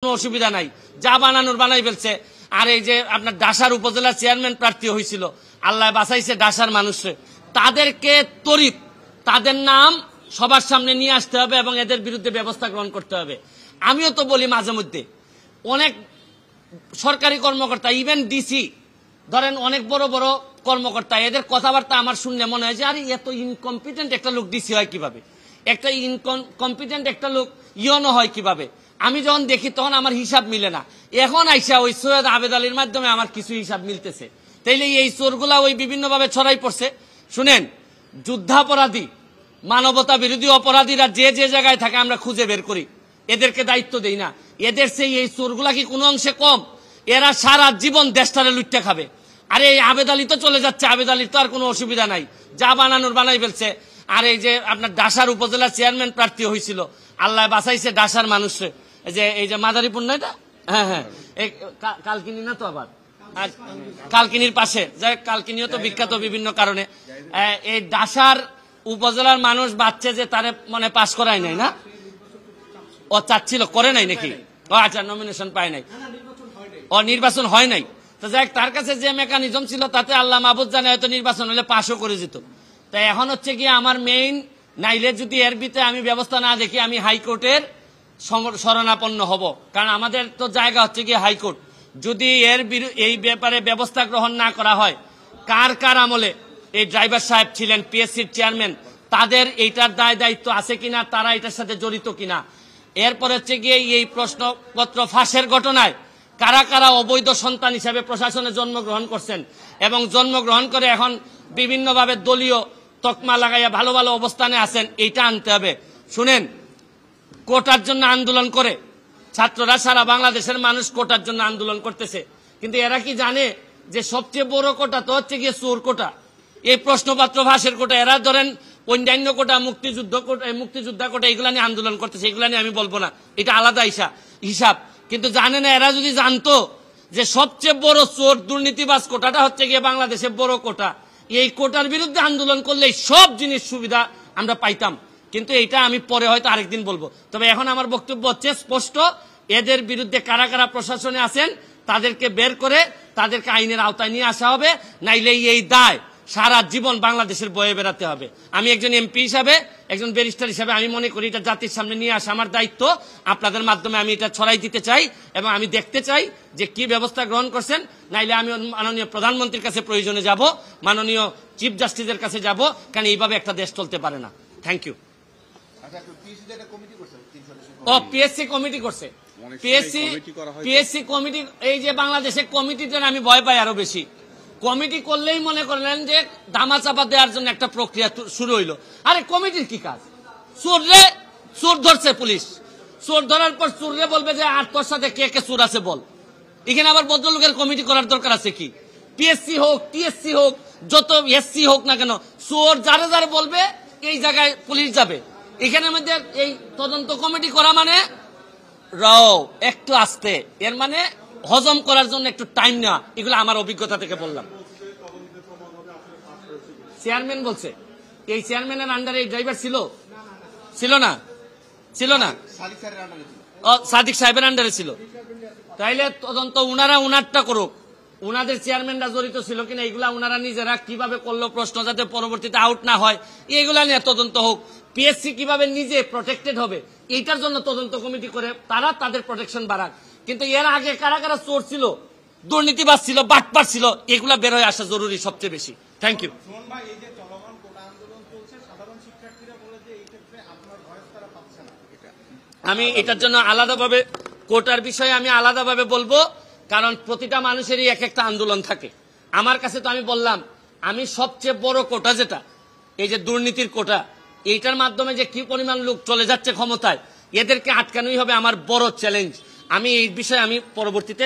কোনো অসুবিধা নাই, যা বানানোর বানাই ফেলছে। আর এই যে আপনার ডাসার উপজেলা চেয়ারম্যান প্রার্থী হয়েছিল, আল্লাহ বাঁচাইছে ডাসার মানুষে, তাদেরকে তরিত তাদের নাম সবার সামনে নিয়ে আসতে হবে এবং এদের বিরুদ্ধে ব্যবস্থা গ্রহণ করতে হবে। আমিও তো বলি মাঝে মধ্যে, অনেক সরকারি কর্মকর্তা, ইভেন ডিসি ধরেন, অনেক বড় বড় কর্মকর্তা, এদের কথাবার্তা আমার শুনলে মনে হয় যে আরে এত ইনকম্পিটেন্ট একটা লোক ডিসি হয় কিভাবে, একটা ইনকম্পিটেন্ট একটা লোক ইয়নো হয় কিভাবে। আমি যখন দেখি তখন আমার হিসাব মিলে না। এখন আইসা ওই সৈয়দ আবেদ আলীর মাধ্যমে আমার কিছু হিসাব মিলতেছে। তাইলে এই চোরগুলা ওই বিভিন্নভাবে ছড়াই পড়ছে। শুনেন, যুদ্ধাপরাধী, মানবতা বিরোধী অপরাধীরা যে যে জায়গায় থাকে আমরা খুঁজে বের করি, এদেরকে দায়িত্ব দেই না। এদের সেই এই চোরগুলা কি কোনো অংশে কম? এরা সারা জীবন দেশটারে লুটতে খাবে। আরে এই আবেদ আলী তো চলে যাচ্ছে, আবেদ আলীর তো আর কোনো অসুবিধা নাই, যা বানানোর বানাই ফেলছে। আর এই যে আপনার ডাসার উপজেলা চেয়ারম্যান প্রার্থী হয়েছিল, আল্লাহ বাঁচাইছে ডাসার মানুষে, এই যে মাদারীপুর না এটা, হ্যাঁ হ্যাঁ, কালকিনি না তো, আবার কালকিনির পাশে, যাই কালকিনিও তো বিখ্যাত বিভিন্ন কারণে। এই ডাসার উপজেলার মানুষ বাচ্চা যে তারে মানে পাশ করায় নাই না, ও চাচ্ছিল, করে নাই নাকি? ও আচ্ছা, নমিনেশন পায় নাই, ও নির্বাচন হয় নাই। তো যাই তার কাছে যে মেকানিজম ছিল তাতে আল্লাহ মাহবুদ জানে হয়তো নির্বাচন হলে পাশও করে যেত। তাই এখন হচ্ছে কি আমার মেইন, নাইলে যদি এর ভিতরে আমি ব্যবস্থা না দেখি আমি হাইকোর্টের শরণাপন্ন হব। কারণ আমাদের তো জায়গা হচ্ছে কি হাইকোর্ট। যদি এই ব্যাপারে ব্যবস্থা গ্রহণ না করা হয়, কার কার আমলে এই ড্রাইভার সাহেব ছিলেন, পিএসসির চেয়ারম্যান, তাদের এইটার দায় দায়িত্ব আছে কিনা, তারা এটার সাথে জড়িত কিনা। এরপর হচ্ছে গিয়ে এই প্রশ্নপত্র ফাঁসের ঘটনায় কারা কারা অবৈধ সন্তান হিসেবে প্রশাসনে জন্মগ্রহণ করছেন এবং জন্মগ্রহণ করে এখন বিভিন্নভাবে দলীয় তকমা লাগাইয়া ভালো ভালো অবস্থানে আছেন, এইটা আনতে হবে। শুনেন, কোটার জন্য আন্দোলন করে ছাত্ররা, সারা বাংলাদেশের মানুষ কোটার জন্য আন্দোলন করতেছে, কিন্তু এরা কি জানে যে সবচেয়ে বড় কোটা তো হচ্ছে গিয়ে চোর কোটা, এই প্রশ্নপত্র ফাঁসের কোটা। এরা ধরেন অন্যান্য কোটা, মুক্তিযোদ্ধা কোটা, এগুলা নিয়ে আন্দোলন করতেছে, এগুলা নিয়ে আমি বলবো না, এটা আলাদা হিসাব। কিন্তু জানে না, এরা যদি জানতো যে সবচেয়ে বড় চোর দুর্নীতিবাজ কোটাটা হচ্ছে গিয়ে বাংলাদেশের বড় কোটা, এই কোটার বিরুদ্ধে আন্দোলন করলে সব জিনিস সুবিধা আমরা পাইতাম। কিন্তু এটা আমি পরে হয়তো আরেকদিন বলবো। তবে এখন আমার বক্তব্য হচ্ছে স্পষ্ট, এদের বিরুদ্ধে কারা কারা প্রশাসনে আছেন তাদেরকে বের করে তাদেরকে আইনের আওতায় নিয়ে আসা হবে, নাইলে এই দায় সারা জীবন বাংলাদেশের বয়ে বেড়াতে হবে। আমি একজন এমপি হিসাবে, একজন ব্যারিস্টার হিসাবে আমি মনে করি এটা জাতির সামনে নিয়ে আসা আমার দায়িত্ব। আপনাদের মাধ্যমে আমি এটা ছড়াই দিতে চাই এবং আমি দেখতে চাই যে কি ব্যবস্থা গ্রহণ করছেন। নাইলে আমি মাননীয় প্রধানমন্ত্রীর কাছে প্রয়োজনে যাব, মাননীয় চিফ জাস্টিসের কাছে যাব, কারণ এইভাবে একটা দেশ চলতে পারে না। Thank you. ও পিএসসি কমিটি করছে, পিএসসি কমিটি, এই যে বাংলাদেশে কমিটিতে আমি ভয় পাই আরো বেশি। কমিটি করলেই মনে করলেন যে ধামাচাপা দেওয়ার জন্য একটা প্রক্রিয়া শুরু হইলো। আরে কমিটির কি কাজ? চোর ধরছে পুলিশ, চোর ধরার পর চোররে বলবে যে আর তোর সাথে কে কে চোর আছে বল। এখানে আবার ভদ্রলোকের কমিটি করার দরকার আছে কি? পিএসসি হোক, টিএসসি হোক, যত এসসি হোক না কেন, চোর যারে যারে বলবে এই জায়গায় পুলিশ যাবে। এখানের মধ্যে এই তদন্ত কমিটি করা মানে একটু আস্তে, এর মানে হজম করার জন্য একটু টাইম নেওয়া। এগুলো আমার অভিজ্ঞতা থেকে বললাম। চেয়ারম্যান বলছে, এই চেয়ারম্যানের আন্ডারে এই ড্রাইভার ছিল না, সাদিক সাহেবের আন্ডারে ছিল। তাইলে তদন্ত উনারা উনারটা করুক, উনাদের চেয়ারম্যানরা জড়িত ছিল কিনা এগুলা উনারা নিজেরা কিভাবে করলো, প্রশ্ন যাতে পরবর্তীতে আউট না হয় এগুলা নিয়ে তদন্ত হোক। পিএসসি কিভাবে নিজে প্রটেক্টেড হবে এইটার জন্য তদন্ত কমিটি করে তারা তাদের প্রোটেকশন বাড়াক। কিন্তু এর আগে কারা কারা চোর ছিল, দুর্নীতিবাজ ছিল, বাটপার ছিল, এগুলা বের হয়ে আসা জরুরি সবচেয়ে বেশি। Thank you. আমি এটার জন্য আলাদাভাবে কোটার বিষয়ে আমি আলাদাভাবে বলবো, কারণ প্রতিটা মানুষেরই এক একটা আন্দোলন থাকে। আমার কাছে তো আমি বললাম, আমি সবচেয়ে বড় কোটা যেটা এই যে দুর্নীতির কোটা, এইটার মাধ্যমে যে কি পরিমাণ লোক চলে যাচ্ছে ক্ষমতায়, এদেরকে আটকানোই হবে আমার বড় চ্যালেঞ্জ। আমি এই বিষয়ে আমি পরবর্তীতে